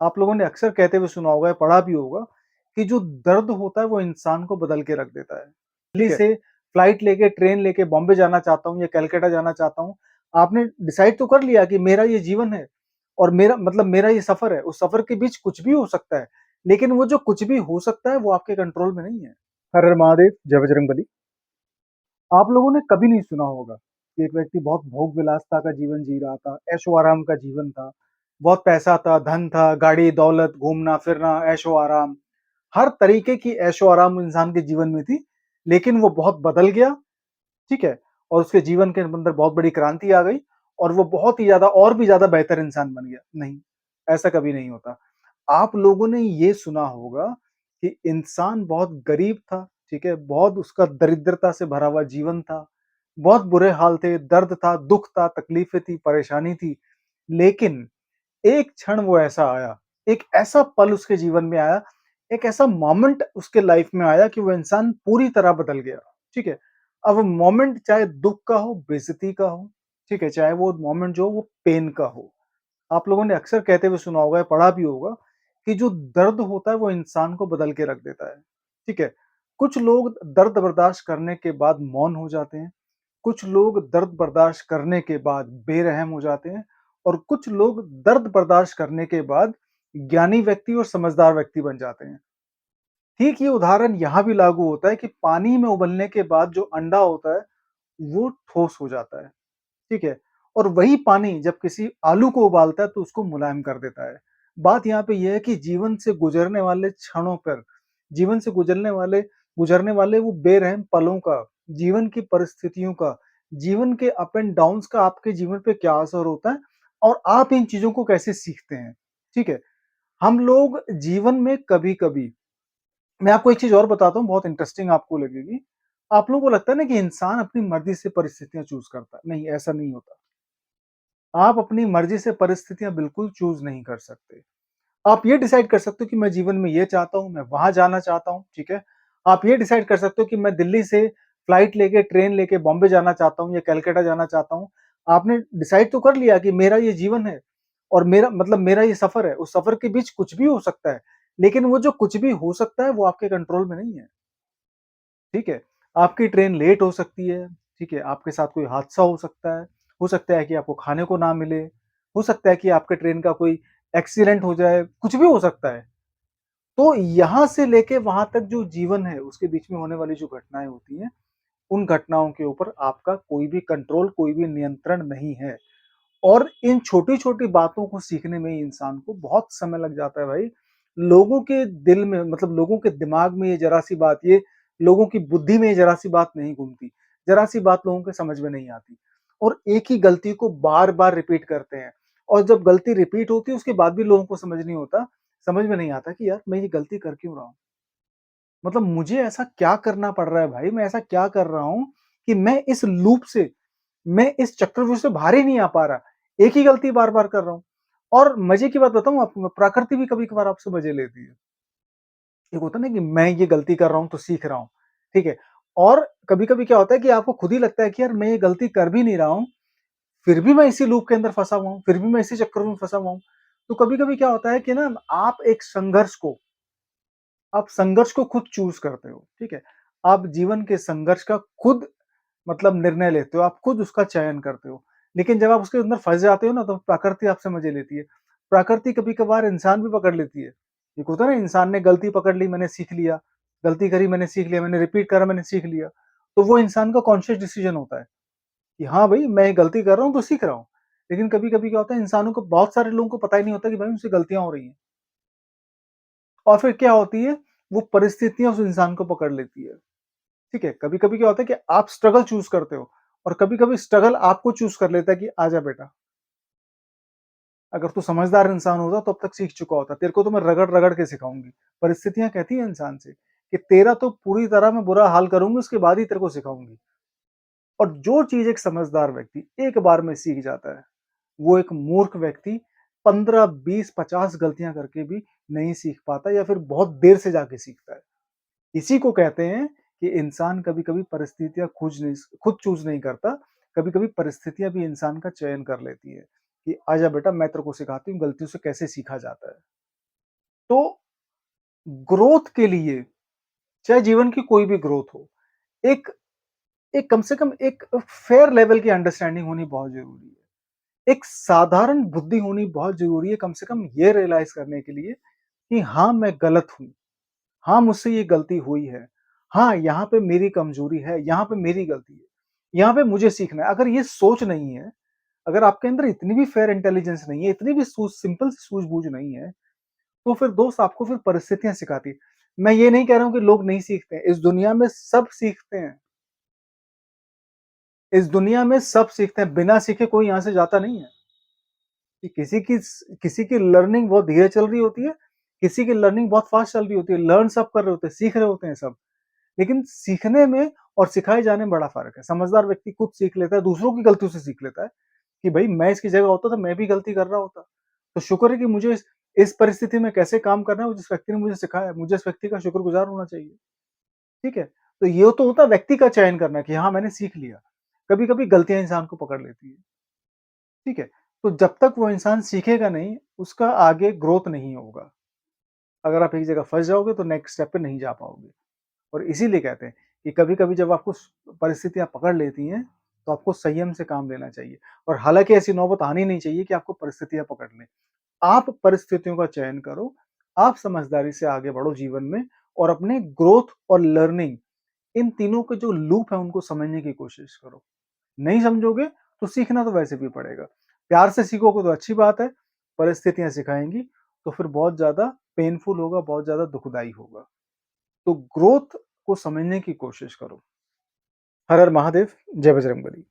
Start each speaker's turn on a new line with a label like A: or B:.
A: आप लोगों ने अक्सर कहते हुए सुना होगा या पढ़ा भी होगा कि जो दर्द होता है वो इंसान को बदल के रख देता है। दिल्ली से फ्लाइट लेके, ट्रेन लेके बॉम्बे जाना चाहता हूँ या कलकत्ता जाना चाहता हूँ। आपने डिसाइड तो कर लिया कि मेरा ये जीवन है और मेरा ये सफ़र है। उस सफ़र के बीच कुछ भी हो सकता है, लेकिन वो जो कुछ भी हो सकता है वो आपके कंट्रोल में नहीं है। हर हर महादेव, जय बजरंगबली। आप लोगों ने कभी नहीं सुना होगा कि एक व्यक्ति बहुत भोग विलासता का जीवन जी रहा था, ऐशो-आराम का जीवन था, बहुत पैसा था, धन था, गाड़ी-दौलत, घूमना-फिरना, ऐशो-आराम, हर तरीके की ऐशो-आराम इंसान के जीवन में थी, लेकिन वो बहुत बदल गया, ठीक है? और उसके जीवन के अंदर बहुत बड़ी क्रांति आ गई और वो बहुत ही ज़्यादा और भी ज़्यादा बेहतर इंसान बन गया। नहीं, ऐसा कभी नहीं होता। आप लोगों ने ये सुना होगा कि इंसान बहुत गरीब था, ठीक है? बहुत उसका दरिद्रता से भरा हुआ जीवन था, बहुत बुरे हाल थे, दर्द था, दुःख था, तकलीफ़ें थी, परेशानी थी। लेकिन एक क्षण वो ऐसा आया, एक ऐसा पल उसके जीवन में आया, एक ऐसा मोमेंट उसके लाइफ़ में आया कि वो इंसान पूरी तरह बदल गया, ठीक है? अब वो मोमेंट चाहे दुःख का हो, बेइज़्ज़ती का हो, ठीक है? चाहे वो मोमेंट जो हो वो पेन का हो। आप लोगों ने अक्सर कहते हुए सुना होगा या पढ़ा भी होगा कि जो दर्द होता है वो इंसान को बदल के रख देता है, ठीक है? कुछ लोग दर्द बर्दाश्त करने के बाद मौन हो जाते हैं, कुछ लोग दर्द बर्दाश्त करने के बाद बेरहम हो जाते हैं और कुछ लोग दर्द बर्दाश्त करने के बाद ज्ञानी व्यक्ति और समझदार व्यक्ति बन जाते हैं। ठीक ये उदाहरण यहाँ भी लागू होता है कि पानी में उबलने के बाद जो अंडा होता है, वो ठोस हो जाता है। ठीक है? और वही पानी जब किसी आलू को उबालता है तो उसको मुलायम कर देता है। बात यहाँ पे ये है कि जीवन से गुज़रने वाले क्षणों पर, जीवन से गुज़रने वाले वो बेरहम पलों का, जीवन की परिस्थितियों का, जीवन के अप एंड डाउन्स का आपके जीवन पे क्या असर होता है और आप इन चीज़ों को कैसे सीखते हैं, ठीक है? हम लोग जीवन में कभी-कभी मैं आपको एक चीज़ और बताता हूँ बहुत इंटरेस्टिंग आपको लगेगी। आप लोगों को लगता है ना कि इंसान अपनी मर्ज़ी से परिस्थितियाँ चूज़ करता है। नहीं, ऐसा नहीं होता। आप अपनी मर्ज़ी से परिस्थितियाँ बिल्कुल चूज़ नहीं कर सकते। आप ये डिसाइड कर सकते हो कि मैं जीवन में ये चाहता हूँ, मैं वहाँ जाना चाहता हूँ, ठीक है? आप ये डिसाइड कर सकते हो कि मैं दिल्ली से फ्लाइट लेके, ट्रेन लेके बॉम्बे जाना चाहता हूँ या कलकत्ता जाना चाहता हूँ। आपने डिसाइड तो कर लिया कि मेरा ये जीवन है और मेरा ये सफ़र है। उस सफ़र के बीच कुछ भी हो सकता है, लेकिन वो जो कुछ भी हो सकता है, वो आपके कंट्रोल में नहीं है, ठीक है? आपकी ट्रेन लेट हो सकती है, ठीक है? आपके साथ कोई हादसा हो सकता है कि आपको खाने को ना मिले, हो सकता है कि आपके ट्रेन का कोई एक्सीडेंट हो जाए, कुछ भी हो सकता है। तो यहाँ से लेके वहाँ तक जो जीवन है, उसके बीच में होने वाली जो घटनाएँ होती हैं, उन घटनाओं के ऊपर आपका कोई भी कंट्रोल, कोई भी नियंत्रण नहीं है। और इन छोटी-छोटी बातों को सीखने में ही इंसान को बहुत समय लग जाता है भाई। लोगों के दिल में मतलब लोगों के दिमाग में ये ज़रा-सी बात, ये लोगों की बुद्धि में ये ज़रा-सी बात नहीं घूमती। ज़रा-सी बात लोगों के समझ में नहीं आती और एक ही गलती को बार-बार रिपीट करते हैं और जब गलती रिपीट होती है उसके बाद भी लोगों को समझ में नहीं आता कि यार मैं ये गलती कर क्यों रहा हूँ? मतलब मुझे ऐसा क्या करना पड़ रहा है भाई? मैं ऐसा क्या कर रहा हूँ कि मैं इस चक्रव्यूह से बाहर ही नहीं आ पा रहा। एक ही गलती बार-बार कर रहा हूँ। और मज़े की बात बताऊँ आपको मैं, प्रकृति भी कभी-कभार आपसे मज़े लेती है। एक होता है ना कि मैं ये गलती कर रहा हूँ तो सीख रहा हूँ, ठीक है? और कभी-कभी क्या होता है कि आपको खुद ही लगता है कि यार मैं ये गलती कर भी नहीं रहा हूँ, फिर भी मैं इसी लूप के अंदर फँसा हुआ हूँ, फिर भी मैं इसी चक्कर में फँसा हुआ हूँ। तो कभी-कभी क्या होता है कि ना आप संघर्ष को खुद चूज़ करते हो, ठीक है? आप जीवन के संघर्ष का खुद मतलब निर्णय लेते हो, आप खुद उसका चयन करते हो। लेकिन जब आप उसके अंदर फँस जाते हो ना तो प्रकृति आपसे मज़े लेती है। प्रकृति कभी-कभार इंसान भी पकड़ लेती है। एक होता है ना इंसान ने गलती पकड़ ली मैंने सीख लिया, गलती करी मैंने सीख लिया, मैंने रिपीट करा मैंने सीख लिया। तो वो इंसान का कॉन्शियस डिसीज़न होता है कि हाँ भाई, मैं ये गलती कर रहा हूँ तो सीख रहा हूँ। लेकिन कभी-कभी क्या होता है इंसानों को बहुत सारे लोगों को पता ही नहीं होता कि भाई उनसे गलतियाँ हो रही हैं। और फिर क्या होती है, वो परिस्थितियाँ उस इंसान को पकड़ लेती है। ठीक है? कभी-कभी क्या होता है कि आप स्ट्रगल चूज़ करते हो और कभी-कभी स्ट्रगल आपको चूज़ कर लेता है कि आजा बेटा, अगर तू समझदार इंसान होता तो अब तक सीख चुका होता। तेरे को तो मैं रगड़-रगड़ के सिखाऊँगी। परिस्थितियाँ कहती हैं इंसान से कि तेरा तो पूरी तरह मैं बुरा हाल करूँगी, उसके बाद ही तेरे को सिखाऊँगी। और जो चीज़ एक समझदार व्यक्ति एक बार में सीख जाता है, वो एक मूर्ख व्यक्ति 15, 20, 50 गलतियाँ करके भी नहीं सीख पाता या फिर बहुत देर से जाके सीखता है। इसी को कहते हैं कि इंसान कभी-कभी परिस्थितियाँ खुद चूज़ नहीं करता, कभी-कभी परिस्थितियाँ भी इंसान का चयन कर लेती है, कि आजा बेटा मैं तेरे को सिखाती हूँ गलतियों से कैसे सीखा जाता है। तो ग्रोथ के लिए, चाहे जीवन की कोई भी ग्रोथ हो, एक एक कम से कम एक फेयर लेवल की अंडरस्टैंडिंग होनी बहुत ज़रूरी है। एक साधारण बुद्धि होनी बहुत ज़रूरी है, कम से कम ये रियलाइज़ करने के लिए कि हाँ, मैं गलत हूँ। हाँ, मुझसे ये गलती हुई है। हाँ, यहाँ पे मेरी कमज़ोरी है, यहाँ पे मेरी गलती है। यहाँ पे मुझे सीखना है। अगर ये सोच नहीं है, अगर आपके अंदर इतनी भी फेयर इंटेलिजेंस नहीं है, इतनी भी सिंपल सी सूझबूझ नहीं है, तो फिर दोस्त आपको फिर परिस्थितियाँ सिखाती हैं। मैं ये नहीं कह रहा हूँ कि लोग नहीं सीखते हैं, इस दुनिया में सब सीखते हैं। इस दुनिया में सब सीखते हैं, बिना सीखे कोई यहाँ से जाता नहीं है। कि किसी की लर्निंग बहुत धीरे चल रही होती है, किसी की लर्निंग बहुत फास्ट चल रही होती है। लर्न सब कर रहे होते हैं, सीख रहे होते हैं सब। लेकिन सीखने में और सिखाए जाने में बड़ा फ़र्क है। समझदार व्यक्ति खुद सीख लेता है, दूसरों की गलतियों से सीख लेता है कि भई मैं इसकी जगह होता तो मैं भी गलती कर रहा होता। तो शुक्र है कि मुझे इस परिस्थिति में कैसे काम करना है, वो जिस व्यक्ति ने मुझे सिखाया, मुझे इस व्यक्ति का शुक्रगुज़ार होना चाहिए। ठीक है? तो ये तो होता है व्यक्ति का चयन करना कि हाँ, मैंने सीख लिया। कभी-कभी गलतियाँ इंसान को पकड़ लेती है। ठीक है? तो जब तक वो इंसान सीखेगा नहीं, उसका आगे ग्रोथ नहीं होगा। अगर आप एक जगह फँस जाओगे तो नेक्स्ट स्टेप पे नहीं जा पाओगे। और इसीलिए कहते हैं कि कभी-कभी जब आपको परिस्थितियाँ पकड़ लेती हैं, तो आपको संयम से काम लेना चाहिए। और हालाँकि ऐसी नौबत आनी नहीं चाहिए कि आपको परिस्थितियाँ पकड़ लें। आप परिस्थितियों का चयन करो, आप समझदारी से आगे बढ़ो जीवन में और अपने ग्रोथ और लर्निंग इन तीनों के जो लूप है उनको समझने की कोशिश करो। नहीं समझोगे तो सीखना तो वैसे भी पड़ेगा। प्यार से सीखोगे तो अच्छी बात है, परिस्थितियाँ सिखाएँगी तो फिर बहुत ज़्यादा पेनफुल होगा, बहुत ज़्यादा दुखदाई होगा। तो ग्रोथ को समझने की कोशिश करो। हर हर महादेव, जय बजरंगबली।